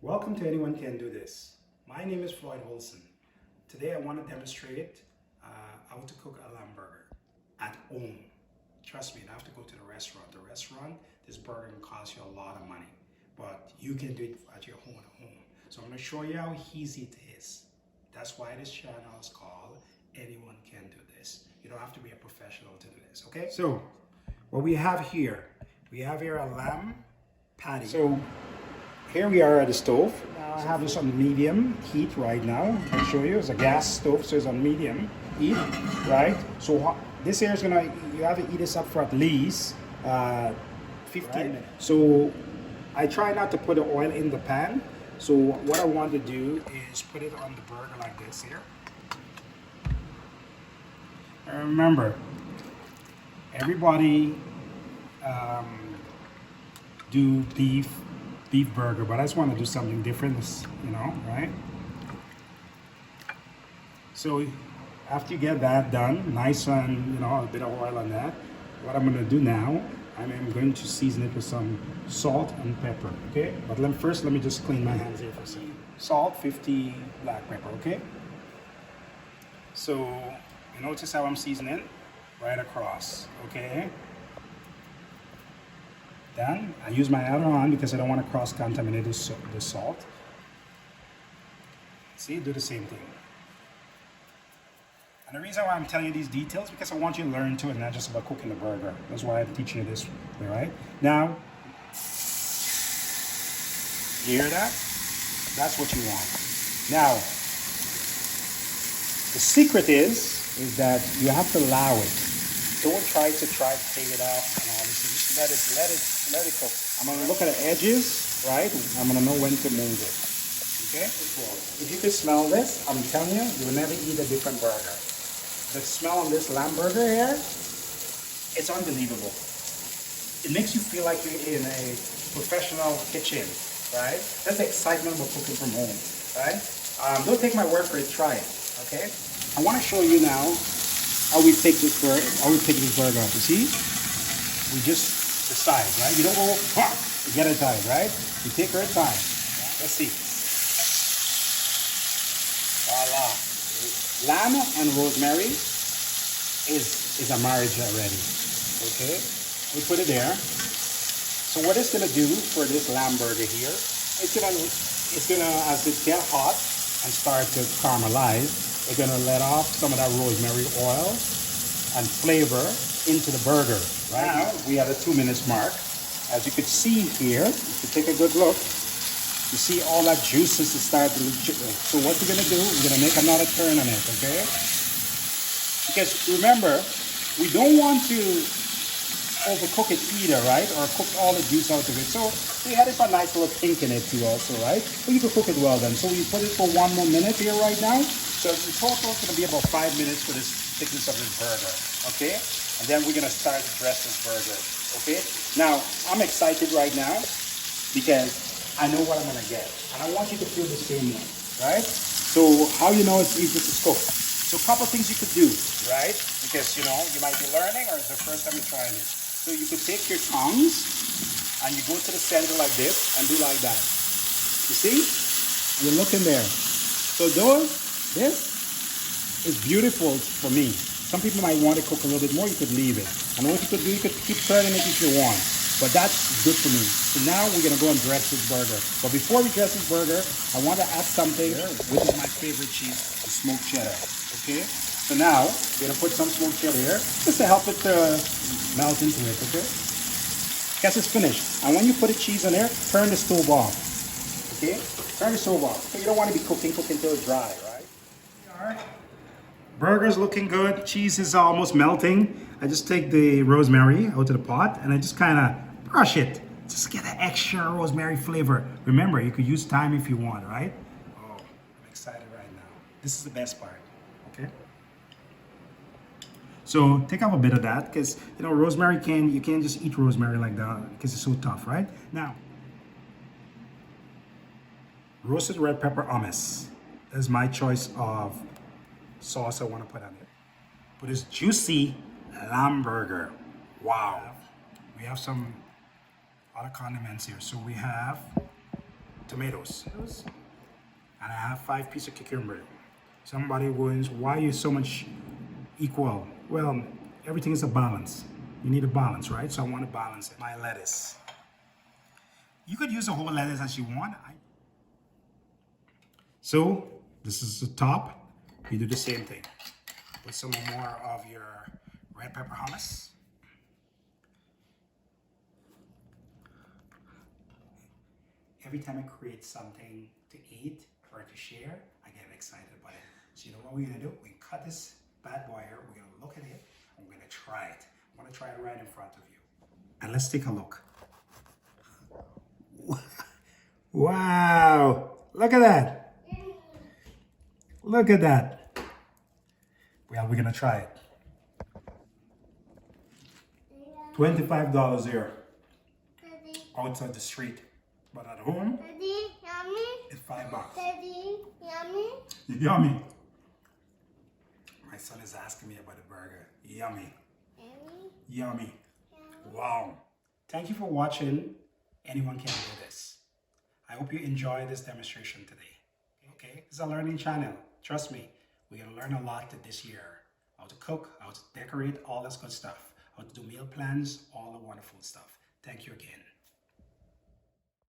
Welcome to Anyone Can Do This. My name is Floyd Olson. Today I want to demonstrate how to cook a lamb burger at home. Trust me, you don't have to go to the restaurant. The restaurant, this burger can cost you a lot of money, but you can do it at your home at home. So I'm going to show you how easy it is. That's why this channel is called Anyone Can Do This. You don't have to be a professional to do this, okay? So what we have here a lamb patty. So here we are at the stove. Now I have this on medium heat right now. I'll show you. It's a gas stove, so it's on medium heat, right? So this here is gonna, you have to heat this up for at least 15 minutes. So I try not to put the oil in the pan. So what I want to do is put it on the burger like this here. And remember, everybody do beef burger, but I just want to do something different, you know, right? So after you get that done, nice and, you know, a bit of oil on that, what I'm going to do now, I'm going to season it with some salt and pepper, okay? But first, let me just clean my hands here for a second. Salt, 50 black pepper, okay? So you notice how I'm seasoning? Right across, okay? Then I use my outer hand because I don't want to cross-contaminate the salt. See, do the same thing. And the reason why I'm telling you these details is because I want you to learn too, and not just about cooking the burger. That's why I'm teaching you this way, right? Now, you hear that? That's what you want. Now, the secret is that you have to allow it. Don't try to take it out and all this. Just let it cook. I'm gonna look at the edges, right? I'm gonna know when to move it. Okay? If you can smell this, I'm telling you, you will never eat a different burger. The smell of this lamb burger here, it's unbelievable. It makes you feel like you're in a professional kitchen, right? That's the excitement of cooking from home, right? Don't take my word for it, try it, okay? I wanna show you now how we take this burger up. You see? We just decide, right? You don't go, get it time, right? You take our time. Let's see. Voila. Lamb and rosemary is a marriage already. Okay? We put it there. So what it's gonna do for this lamb burger here, it's gonna as it get hot and start to caramelize, it's gonna let off some of that rosemary oil and flavor into the burger. Right now, we have a 2 minutes mark. As you could see here, if you take a good look, you see all that juices to start to leach. So what we're gonna do, we're gonna make another turn on it, okay? Because remember, we don't want to overcook it either, right? Or cook all the juice out of it. So we had a nice little pink in it too also, right? But you can cook it well then. So we put it for 1 more minute here right now. So in total, it's gonna be about 5 minutes for this thickness of this burger, okay? And then we're gonna start to dress this burger, okay? Now, I'm excited right now because I know what I'm gonna get. And I want you to feel the same way, right? So how you know it's easy to cook? So a couple things you could do, right? Because, you know, you might be learning or it's the first time you're trying it. So you could take your tongs and you go to the center like this and do like that. You see? You're looking there. So this is beautiful for me. Some people might want to cook a little bit more, you could leave it. And what you could do, you could keep turning it if you want. But that's good for me. So now we're gonna go and dress this burger. But before we dress this burger, I want to add something, which is my favorite cheese, the smoked cheddar, okay? So now, we're gonna put some smoked cheddar here, just to help it melt into it, okay? Guess it's finished. And when you put the cheese on there, turn the stove off, okay? Turn the stove off. So you don't want to be cooking till it's dry, right? Here we are. Burger's looking good. Cheese is almost melting. I just take the rosemary out of the pot and I just kind of brush it. Just get an extra rosemary flavor. Remember, you could use thyme if you want, right? Oh, I'm excited right now. This is the best part, okay? So take off a bit of that because, you know, rosemary you can't just eat rosemary like that because it's so tough, right? Now, roasted red pepper hummus is my choice of sauce I want to put on it. But it's juicy lamb burger. Wow. We have some other condiments here. So we have tomatoes. And I have 5 pieces of cucumber. Somebody wonders, why are you so much equal? Well, everything is a balance. You need a balance, right? So I want to balance it. My lettuce. You could use a whole lettuce as you want. So this is the top. You do the same thing. Put some more of your red pepper hummus. Every time I create something to eat or to share, I get excited about it. So you know what we're gonna do? We cut this bad boy here. We're gonna look at it and we're gonna try it. I wanna try it right in front of you. And let's take a look. Wow! Look at that! Look at that! Well, we're gonna try it. $25 here outside the street, but at home, Daddy, yummy. it's $5. Daddy, yummy. Yummy. My son is asking me about the burger. Yummy. Yummy. Yummy. Wow. Thank you for watching. Anyone can do this. I hope you enjoy this demonstration today. Okay? It's a learning channel. Trust me, we're going to learn a lot this year. How to cook, how to decorate, all this good stuff. How to do meal plans, all the wonderful stuff. Thank you again.